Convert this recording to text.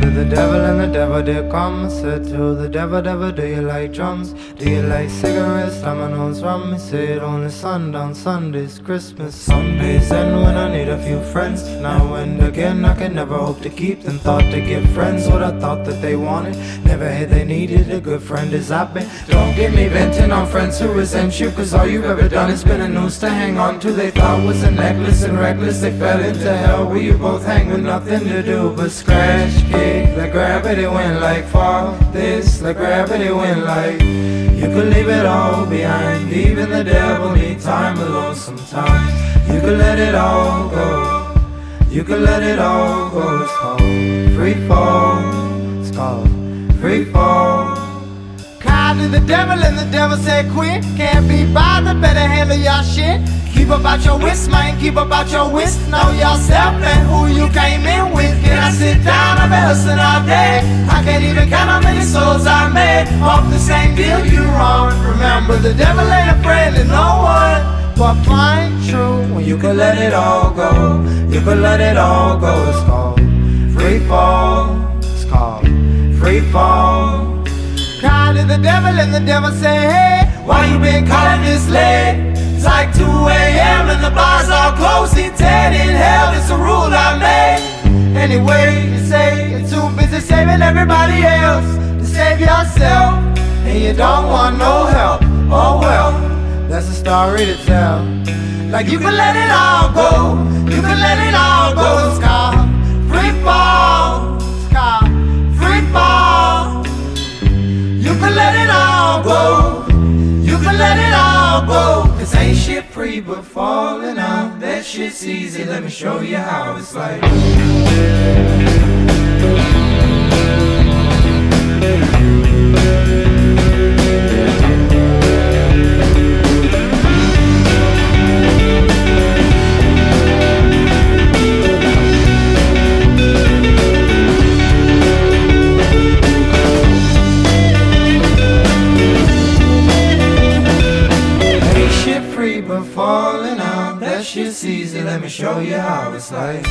To the devil and the devil did come. I said to the devil, devil, do you like drums? Do you like cigarettes, dominoes, rum? He said only sundown Sundays, Christmas Sundays. And when I need a few friends, now and again I can never hope to keep them. Thought to give friends what I thought that they wanted, never had they needed a good friend as I've been. Don't get me venting on friends who resent you, cause all you've ever done is been a noose to hang on to. They thought was a necklace and reckless, they fell into hell where you both hang with nothing to do but scratch, kick. Like gravity went like fall, this like gravity went like. You could leave it all behind, even the devil need time alone sometimes. You could let it all go, you could let it all go. It's called free fall, it's called free fall. Called to the devil and the devil said quit. Can't be bothered, better handle your shit. Keep about your wits, man, keep about your wits. Know yourself and who you came in with. Can I sit down? I've been hustling all day. I can't even count how many souls I made off the same deal you wrong. Remember, the devil ain't a friend to no one, but find true when you can let it all go. You can let it all go. It's called free fall, it's called free fall. Called to the devil and the devil said, hey, why you been calling this late? It's like 2 a.m. and the bars all closed. He dead in hell, it's a rule I made. Anyway, you say you're too busy saving everybody else to save yourself, and you don't want no help. Oh well, that's a story to tell. Like you can let it all go, you can let it all go. It's called free fall, it's called free fall. You can let it all go, you can let it all go. Cause ain't shit free but falling out. That shit's easy, let me show you how it's like. But falling out, that shit's easy, let me show you how it's like.